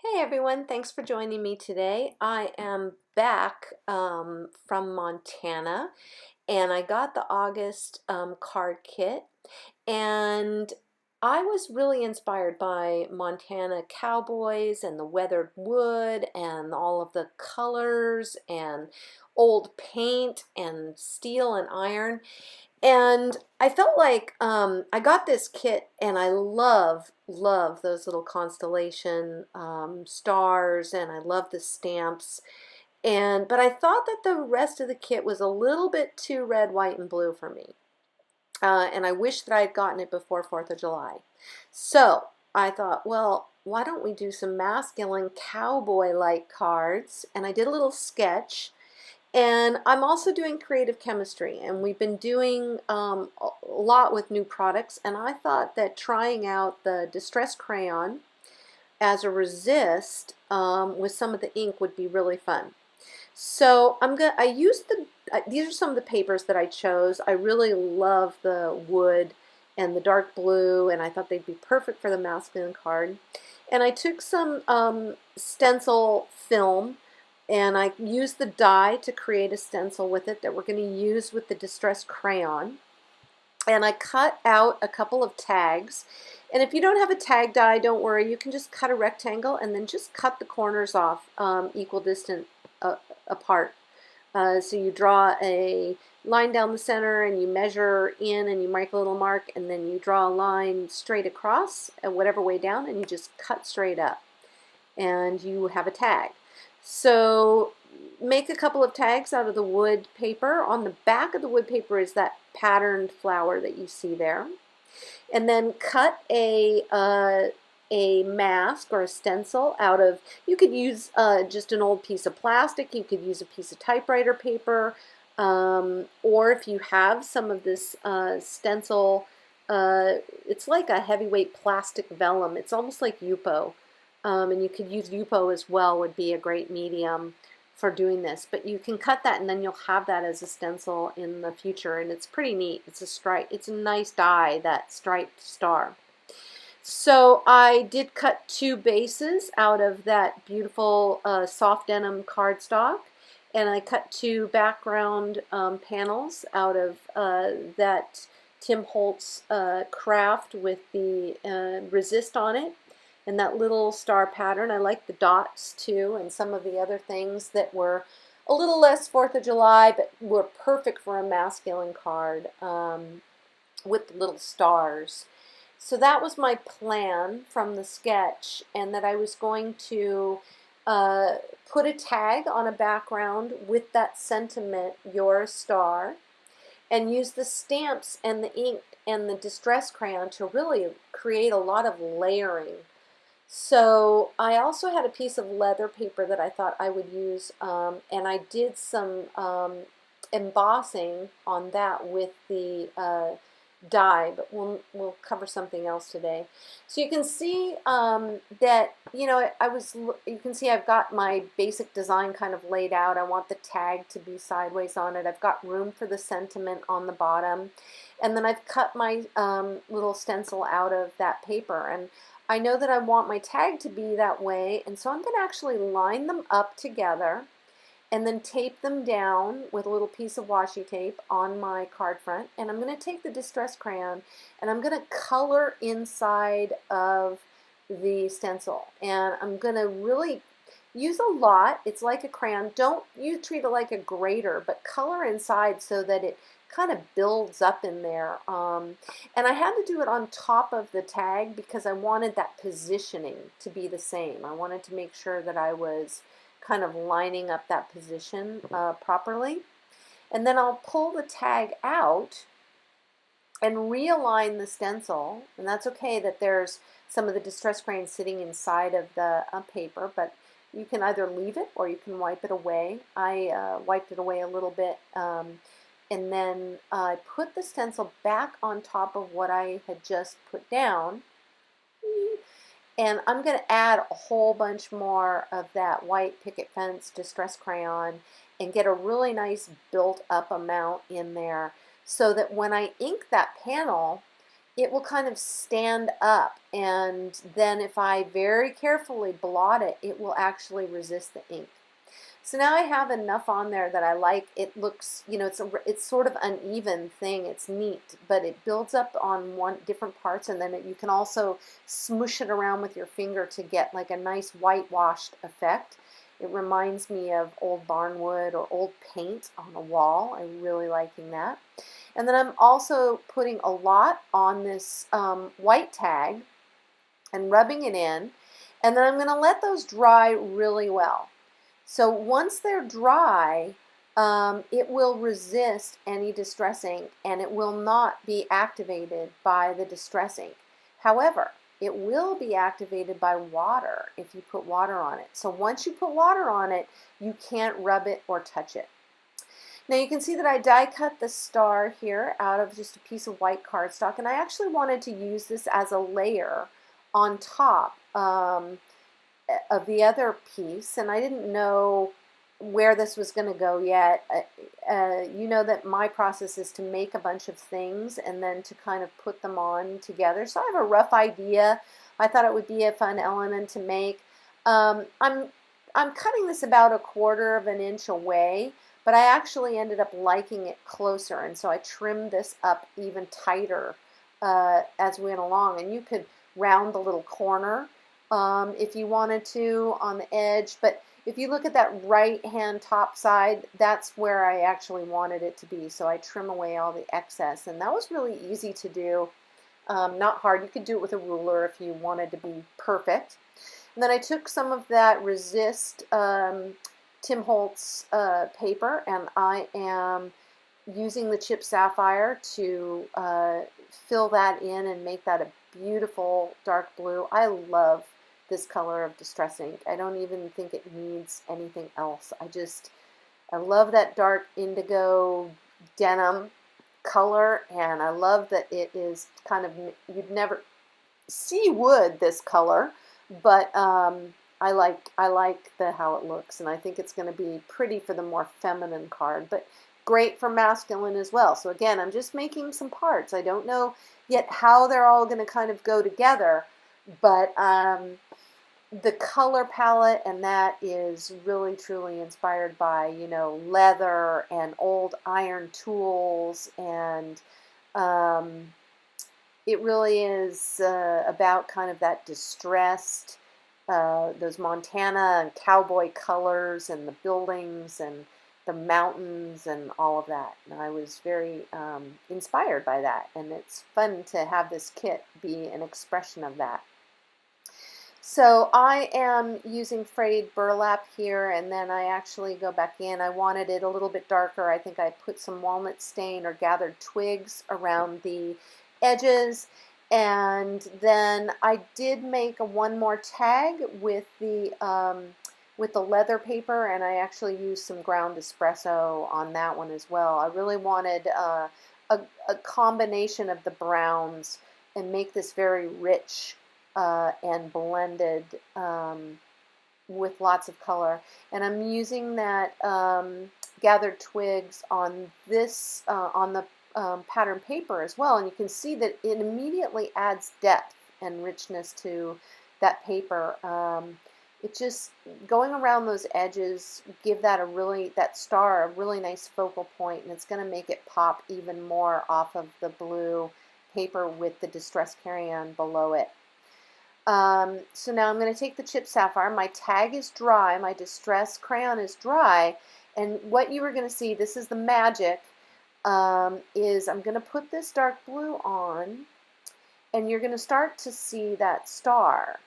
Hey everyone, thanks for joining me today. I am back from Montana and I got the August card kit, and I was really inspired by Montana cowboys and the weathered wood and all of the colors and old paint and steel and iron. And I felt like I got this kit, and I love those little constellation stars, and I love the stamps. But I thought that the rest of the kit was a little bit too red, white, and blue for me. And I wish that I had gotten it before 4th of July. So I thought, well, why don't we do some masculine cowboy-like cards? And I did a little sketch, and I'm also doing creative chemistry, and we've been doing a lot with new products, and I thought that trying out the Distress Crayon as a resist with some of the ink would be really fun. So I used these are some of the papers that I chose. I really love the wood and the dark blue, and I thought they'd be perfect for the masculine card. And I took some stencil film, and I used the die to create a stencil with it that we're going to use with the Distress Crayon. And I cut out a couple of tags. And if you don't have a tag die, don't worry. You can just cut a rectangle and then just cut the corners off equal distant apart. So you draw a line down the center, and you measure in, and you make a little mark, and then you draw a line straight across whatever way down, and you just cut straight up, and you have a tag. So make a couple of tags out of the wood paper. On the back of the wood paper is that patterned flower that you see there. And then cut a mask or a stencil out of, you could use just an old piece of plastic, you could use a piece of typewriter paper, or if you have some of this stencil, it's like a heavyweight plastic vellum. It's almost like Yupo, and you could use Yupo as well, would be a great medium for doing this. But you can cut that, and then you'll have that as a stencil in the future, and it's pretty neat. It's a stripe. It's a nice die, that striped star. So I did cut two bases out of that beautiful soft denim cardstock, and I cut two background panels out of that Tim Holtz craft with the resist on it and that little star pattern. I like the dots too, and some of the other things that were a little less 4th of July, but were perfect for a masculine card with little stars. So that was my plan from the sketch, and that I was going to put a tag on a background with that sentiment, "You're a star," and use the stamps and the ink and the Distress Crayon to really create a lot of layering. So I also had a piece of leather paper that I thought I would use, and I did some embossing on that with the die, but we'll cover something else today. So you can see that, you can see I've got my basic design kind of laid out. I want the tag to be sideways on it. I've got room for the sentiment on the bottom, and then I've cut my little stencil out of that paper, and I know that I want my tag to be that way, and so I'm going to actually line them up together and then tape them down with a little piece of washi tape on my card front. And I'm going to take the Distress Crayon, and I'm going to color inside of the stencil. And I'm going to really use a lot. It's like a crayon. Don't you treat it like a grater, but color inside so that it kind of builds up in there. And I had to do it on top of the tag because I wanted that positioning to be the same. I wanted to make sure that I was kind of lining up that position properly. And then I'll pull the tag out and realign the stencil. And that's okay that there's some of the Distress Crayon sitting inside of the paper, but you can either leave it or you can wipe it away. I wiped it away a little bit, and then I put the stencil back on top of what I had just put down. And I'm going to add a whole bunch more of that white picket fence Distress Crayon and get a really nice built up amount in there, so that when I ink that panel, it will kind of stand up, and then if I very carefully blot it, it will actually resist the ink. So now I have enough on there that I like. It looks, you know, it's sort of uneven thing. It's neat, but it builds up on different parts, and then you can also smoosh it around with your finger to get like a nice whitewashed effect. It reminds me of old barnwood or old paint on a wall. I'm really liking that. And then I'm also putting a lot on this white tag and rubbing it in, and then I'm going to let those dry really well. So once they're dry, it will resist any distress ink, and it will not be activated by the distress ink. However, it will be activated by water if you put water on it. So once you put water on it, you can't rub it or touch it. Now you can see that I die cut the star here out of just a piece of white cardstock, and I actually wanted to use this as a layer on top of the other piece, and I didn't know where this was going to go yet. You know that my process is to make a bunch of things and then to kind of put them on together. So I have a rough idea. I thought it would be a fun element to make. I'm cutting this about 1/4 of an inch away, but I actually ended up liking it closer, and so I trimmed this up even tighter as we went along. And you could round the little corner if you wanted to on the edge, but if you look at that right hand top side, that's where I actually wanted it to be. So I trim away all the excess, and that was really easy to do. Not hard. You could do it with a ruler if you wanted to be perfect. And then I took some of that Resist Tim Holtz paper, and I am using the chip sapphire to fill that in and make that a beautiful dark blue. I love this color of distress ink. I don't even think it needs anything else. I love that dark indigo denim color, and I love that it is kind of, you'd never see wood this color, but I like how it looks, and I think it's going to be pretty for the more feminine card, but great for masculine as well. So again, I'm just making some parts. I don't know yet how they're all going to kind of go together, but the color palette and that is really truly inspired by, you know, leather and old iron tools, and it really is about kind of that distressed, those Montana and cowboy colors and the buildings and the mountains and all of that. And I was very inspired by that, and it's fun to have this kit be an expression of that. So I am using frayed burlap here, and then I actually go back in. I wanted it a little bit darker. I think I put some walnut stain or gathered twigs around the edges, and then I did make one more tag with the leather paper, and I actually used some ground espresso on that one as well. I really wanted a combination of the browns and make this very rich and blended with lots of color. And I'm using that gathered twigs on this on the pattern paper as well, and you can see that it immediately adds depth and richness to that paper. It just, going around those edges, give that that star a really nice focal point, and it's going to make it pop even more off of the blue paper with the Distress Crayon below it. So now I'm going to take the chip sapphire. My tag is dry, my Distress Crayon is dry, and what you are going to see, this is the magic, is I'm going to put this dark blue on, and you're going to start to see that star.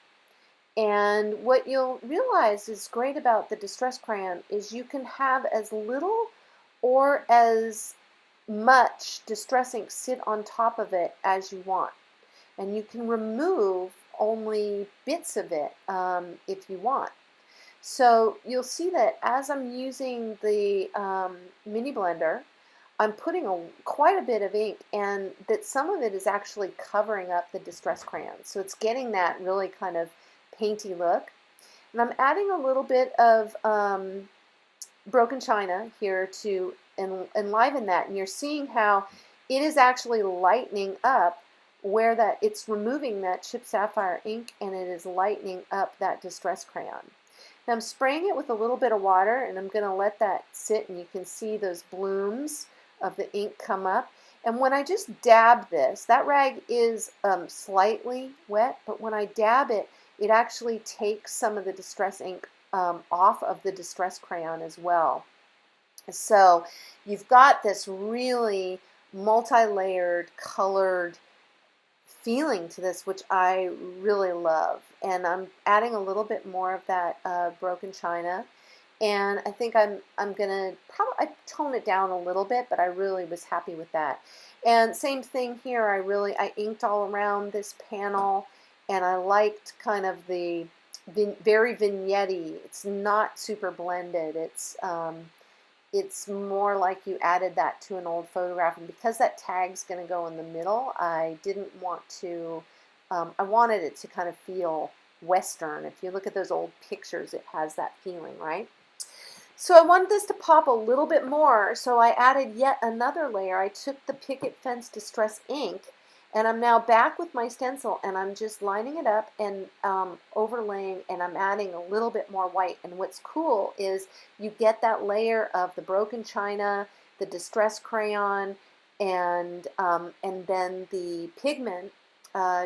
And what you'll realize is great about the Distress Crayon is you can have as little or as much distress ink sit on top of it as you want. And you can remove only bits of it if you want. So you'll see that as I'm using the mini blender, I'm putting quite a bit of ink, and that some of it is actually covering up the Distress Crayon. So it's getting that really kind of painty look. And I'm adding a little bit of broken china here to enliven that. And you're seeing how it is actually lightening up where that it's removing that chip sapphire ink, and it is lightening up that distress crayon. Now I'm spraying it with a little bit of water, and I'm going to let that sit, and you can see those blooms of the ink come up. And when I just dab this, that rag is slightly wet, but when I dab it, it actually takes some of the distress ink off of the distress crayon as well. So you've got this really multi-layered, colored feeling to this, which I really love. And I'm adding a little bit more of that broken china. And I think I'm gonna probably tone it down a little bit, but I really was happy with that. And same thing here. I inked all around this panel, and I liked kind of the very vignette-y. It's not super blended. It's more like you added that to an old photograph, and because that tag's going to go in the middle, I didn't want to, I wanted it to kind of feel Western. If you look at those old pictures, it has that feeling, right? So I wanted this to pop a little bit more, so I added yet another layer. I took the Picket Fence Distress ink, and I'm now back with my stencil, and I'm just lining it up and overlaying, and I'm adding a little bit more white. And what's cool is you get that layer of the broken china, the distress crayon, and then the pigment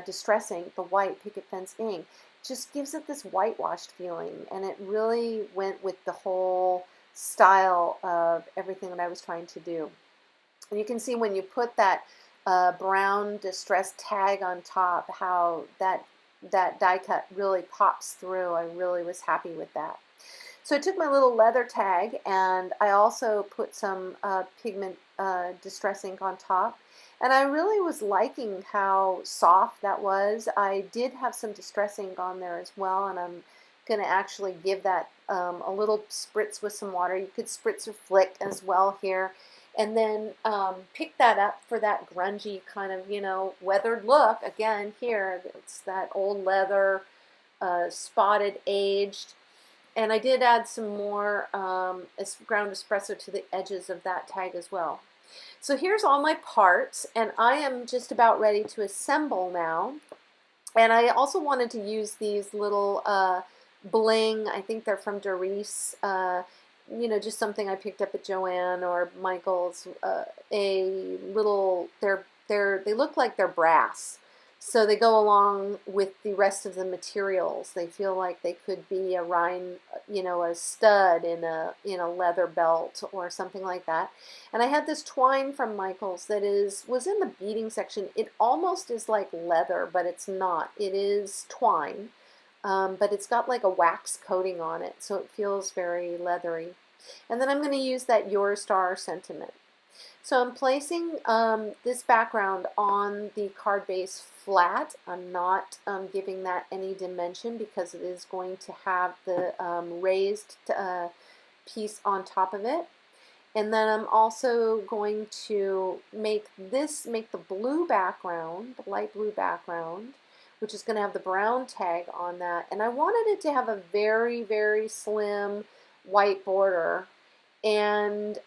distress ink, the white Picket Fence ink, just gives it this whitewashed feeling, and it really went with the whole style of everything that I was trying to do. And you can see when you put that brown distress tag on top, how that die cut really pops through. I really was happy with that. So I took my little leather tag, and I also put some pigment distress ink on top. And I really was liking how soft that was. I did have some distress ink on there as well, and I'm going to actually give that a little spritz with some water. You could spritz or flick as well here. And then pick that up for that grungy kind of, weathered look. Again, here, it's that old leather, spotted, aged. And I did add some more ground espresso to the edges of that tag as well. So here's all my parts, and I am just about ready to assemble now. And I also wanted to use these little bling, I think they're from Doris, just something I picked up at Joann or Michael's. A little, they look like they're brass, so they go along with the rest of the materials. They feel like they could be a a stud in a leather belt or something like that. And I had this twine from Michael's that was in the beading section. It almost is like leather, but it's not. It is twine. But it's got like a wax coating on it, so it feels very leathery. And then I'm going to use that Your Star sentiment. So I'm placing this background on the card base flat. I'm not giving that any dimension because it is going to have the raised piece on top of it. And then I'm also going to make the blue background, the light blue background, which is going to have the brown tag on that. And I wanted it to have a very, very slim white border, and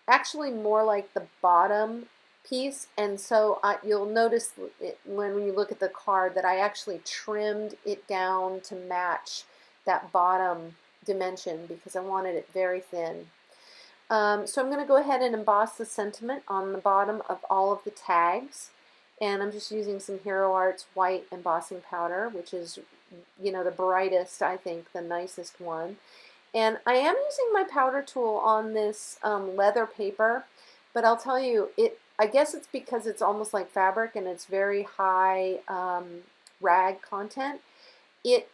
actually more like the bottom piece. And so you'll notice when you look at the card that I actually trimmed it down to match that bottom dimension because I wanted it very thin. So I'm going to go ahead and emboss the sentiment on the bottom of all of the tags. And I'm just using some Hero Arts white embossing powder, which is, the brightest, I think, the nicest one. And I am using my powder tool on this leather paper, but I'll tell you, I guess it's because it's almost like fabric and it's very high rag content. It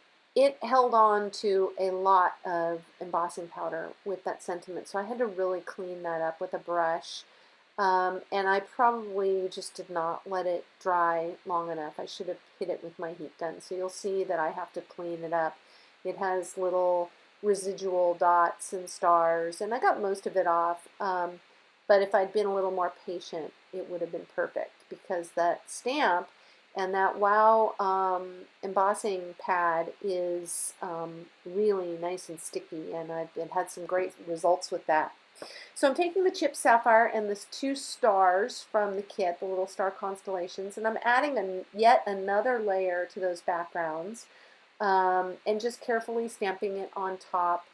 held on to a lot of embossing powder with that sentiment, so I had to really clean that up with a brush. And I probably just did not let it dry long enough. I should have hit it with my heat gun. So you'll see that I have to clean it up. It has little residual dots and stars, and I got most of it off. But if I'd been a little more patient, it would have been perfect because that stamp and that WOW embossing pad is really nice and sticky, and I've had some great results with that. So I'm taking the chip sapphire and the two stars from the kit, the little star constellations, and I'm adding yet another layer to those backgrounds, and just carefully stamping it on top.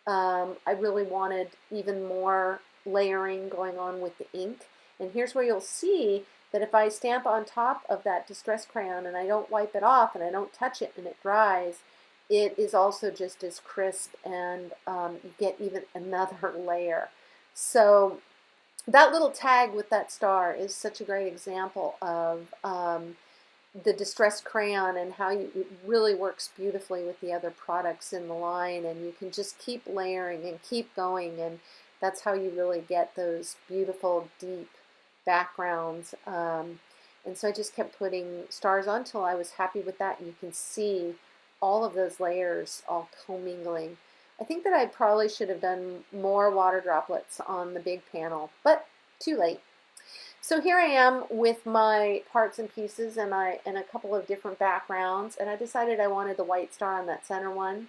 I really wanted even more layering going on with the ink. And here's where you'll see that if I stamp on top of that distress crayon and I don't wipe it off and I don't touch it and it dries, it is also just as crisp, and you get even another layer. So that little tag with that star is such a great example of the distress crayon and how it really works beautifully with the other products in the line, and you can just keep layering and keep going, and that's how you really get those beautiful deep backgrounds. And so I just kept putting stars on until I was happy with that, and you can see all of those layers all commingling. I think that I probably should have done more water droplets on the big panel, but too late. So here I am with my parts and pieces and a couple of different backgrounds, and I decided I wanted the white star on that center one.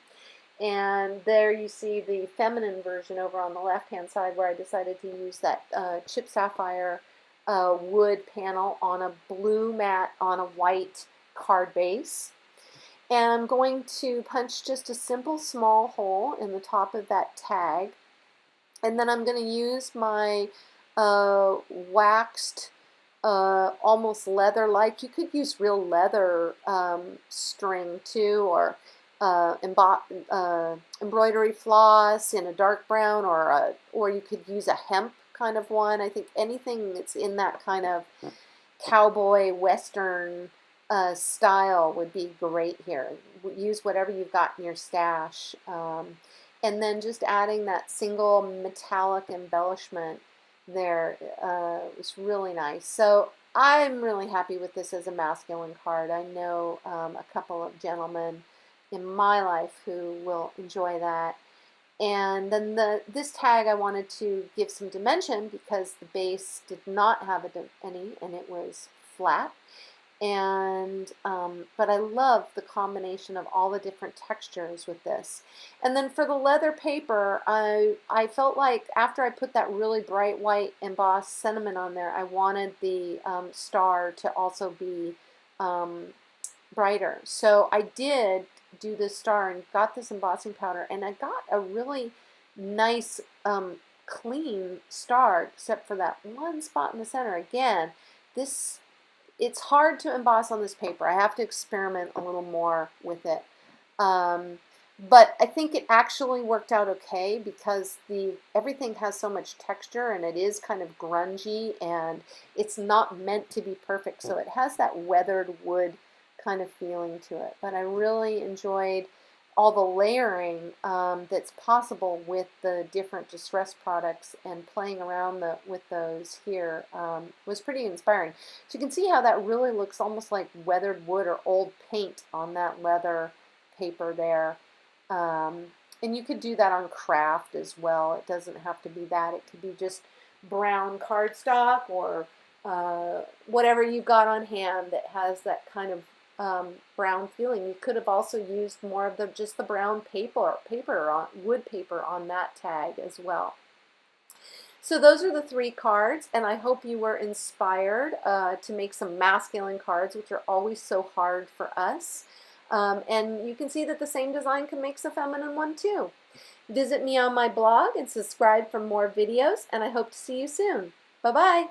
And there you see the feminine version over on the left hand side, where I decided to use that chip sapphire wood panel on a blue mat on a white card base. And I'm going to punch just a simple small hole in the top of that tag, and then I'm going to use my waxed, almost leather-like, you could use real leather string too, or embroidery floss in a dark brown, or you could use a hemp kind of one. I think anything that's in that kind of cowboy western style would be great here. Use whatever you've got in your stash. And then just adding that single metallic embellishment there was really nice. So I'm really happy with this as a masculine card. I know a couple of gentlemen in my life who will enjoy that. And then this tag I wanted to give some dimension because the base did not have any, and it was flat. And but I love the combination of all the different textures with this. And then for the leather paper, I felt like after I put that really bright white embossed sentiment on there, I wanted the star to also be brighter. So I did do this star and got this embossing powder, and I got a really nice clean star, except for that one spot in the center. Again, it's hard to emboss on this paper. I have to experiment a little more with it. But I think it actually worked out okay because everything has so much texture, and it is kind of grungy, and it's not meant to be perfect. So it has that weathered wood kind of feeling to it. But I really enjoyed all the layering that's possible with the different distress products, and playing around with those here was pretty inspiring. So you can see how that really looks almost like weathered wood or old paint on that leather paper there. And you could do that on craft as well. It doesn't have to be that. It could be just brown cardstock or whatever you've got on hand that has that kind of brown feeling. You could have also used more of just the brown wood paper on that tag as well. So those are the 3 cards, and I hope you were inspired to make some masculine cards, which are always so hard for us. And you can see that the same design can make a feminine one too. Visit me on my blog and subscribe for more videos, and I hope to see you soon. Bye-bye.